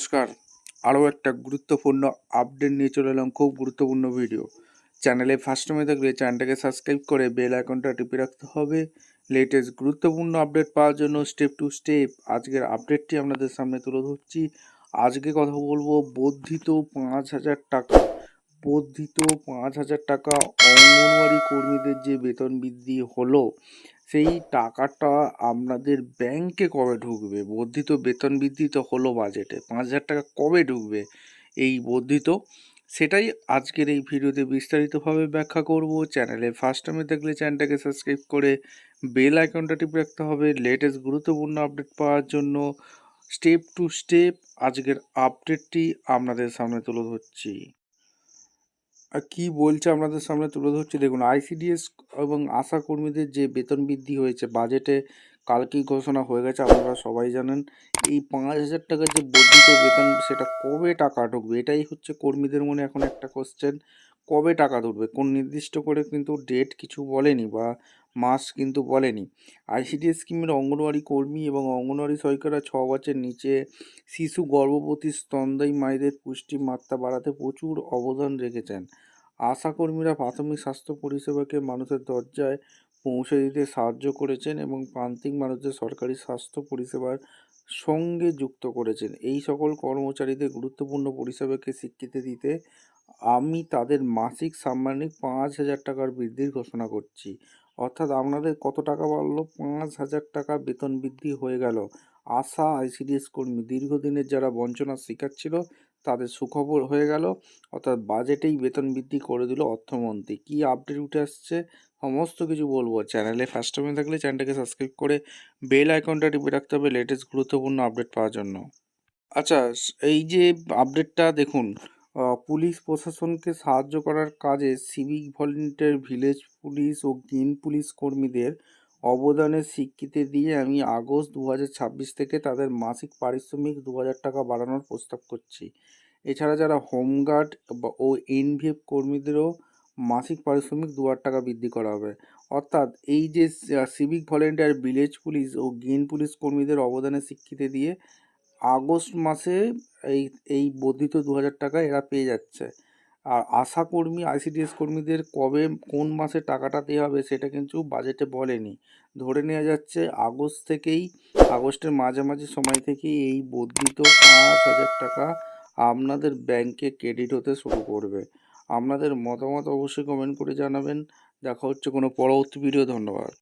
নমস্কার। আরও একটা গুরুত্বপূর্ণ আপডেট নিয়ে চলে এলাম, খুব গুরুত্বপূর্ণ ভিডিও। চ্যানেলে ফার্স্ট টাইমে থাকলে চ্যানেলটাকে সাবস্ক্রাইব করে বেল আইকনটা টিপে রাখতে হবে লেটেস্ট গুরুত্বপূর্ণ আপডেট পাওয়ার জন্য। স্টেপ টু স্টেপ আজকের আপডেটটি আপনাদের সামনে তুলে ধরছি। আজকে কথা বলবো বর্ধিত 5,000 টাকা, বর্ধিত 5,000 টাকা অঙ্গনওয়াড়ি কর্মীদের যে বেতন বৃদ্ধি হলো, সেই টাকাটা আপনাদের ব্যাংকে কবে ঢুকবে? বর্ধিত বেতন বৃদ্ধি তো হলো বাজেটে, 5,000 টাকা কবে ঢুকবে এই বর্ধিত, সেটাই আজকের এই ভিডিওতে বিস্তারিতভাবে ব্যাখ্যা করব। চ্যানেলে ফার্স্ট টাইমে দেখলে চ্যানেলটাকে সাবস্ক্রাইব করে বেল আইকনটা টিপে রাখতে হবে লেটেস্ট গুরুত্বপূর্ণ আপডেট পাওয়ার জন্য। স্টেপ টু স্টেপ আজকের আপডেটটি আপনাদের সামনে তুলে ধরছি। আর কী বলছে আপনাদের সামনে তুলে ধরছি দেখুন। আইসিডিএস এবং আশা কর্মীদের যে বেতন বৃদ্ধি হয়েছে বাজেটে কালকেই ঘোষণা হয়ে গেছে, আপনারা সবাই জানেন। এই 5,000 টাকার যে বর্ধিত বেতন, সেটা কবে টাকা ঢুকবে এটাই হচ্ছে কর্মীদের মনে এখন একটা কোশ্চেন। কবে টাকা ঢুকবে, কোন নির্দিষ্ট করে কিন্তু ডেট কিছু বলেনি বা মাস কিন্তু বলেনি। আইসিডিএস স্কিমের অঙ্গনওয়াড়ি কর্মী এবং অঙ্গনওয়াড়ি সহায়িকারা 6 বছরের নিচে শিশু, গর্ভবতী, স্তন্যদায়ী মায়েদের পুষ্টি মাত্রা বাড়াতে প্রচুর অবদান রেখেছেন। আশাকর্মীরা প্রাথমিক স্বাস্থ্য পরিষেবাকে মানুষের দরজায় পৌঁছে দিতে সাহায্য করেছেন এবং প্রান্তিক মানুষদের সরকারি স্বাস্থ্য পরিষেবার সঙ্গে যুক্ত করেছেন। এই সকল কর্মচারীদের গুরুত্বপূর্ণ পরিষেবাকে স্বীকৃতি দিতে আমি তাদের মাসিক সাম্মানিক 5,000 টাকার বৃদ্ধির ঘোষণা করছি। অর্থাৎ আপনাদের কত টাকা বাড়লো? 5,000 টাকা বেতন বৃদ্ধি হয়ে গেল। আশা, আইসিডিএস কর্মী দীর্ঘদিনের যারা বঞ্চনার শিকার ছিল তাদের সুখবর হয়ে গেল। অর্থাৎ বাজেটেই বেতন বৃদ্ধি করে দিল অর্থমন্ত্রী। কী আপডেট উঠে আসছে সমস্ত কিছু বলবো। চ্যানেলে ফার্স্ট টাইমে থাকলে চ্যানেলটাকে সাবস্ক্রাইব করে বেল আইকনটা টিপে রাখতে হবে লেটেস্ট গুরুত্বপূর্ণ আপডেট পাওয়ার জন্য। আচ্ছা, এই যে আপডেটটা দেখুন, পুলিশ প্রশাসনকে সাহায্য করার কাজে সিভিক ভলেন্টিয়ার, ভিলেজ পুলিশ ও গ্রিন পুলিশ কর্মীদের অবদানের স্বীকৃতি দিয়ে আমি আগস্ট 2026 থেকে তাদের মাসিক পারিশ্রমিক 2,000 টাকা বাড়ানোর প্রস্তাব করছি। এছাড়া যারা হোমগার্ড ও এনভিএফ কর্মীদেরও মাসিক পারিশ্রমিক 2,000 টাকা বৃদ্ধি করা হবে। অর্থাৎ এই যে সিভিক ভলেন্টিয়ার, ভিলেজ পুলিশ ও গ্রিন পুলিশ কর্মীদের অবদানের স্বীকৃতি দিয়ে আগস্ট মাসে এই এই বর্ধিত 2,000 টাকা এরা পেয়ে যাচ্ছে। আর আশা কর্মী, আইসিডিএস কর্মীদের কবে কোন মাসে টাকাটা দেওয়া হবে সেটা কিন্তু বাজেটে বলেনি। ধরে নেওয়া যাচ্ছে আগস্ট থেকেই, আগস্টের মাঝামাঝি সময় থেকেই এই বর্ধিত 5,000 টাকা আপনাদের ব্যাংকে ক্রেডিট হতে শুরু করবে। আপনাদের মতামত অবশ্যই কমেন্ট করে জানাবেন। দেখা হচ্ছে কোনো পরবর্তী ভিডিও। ধন্যবাদ।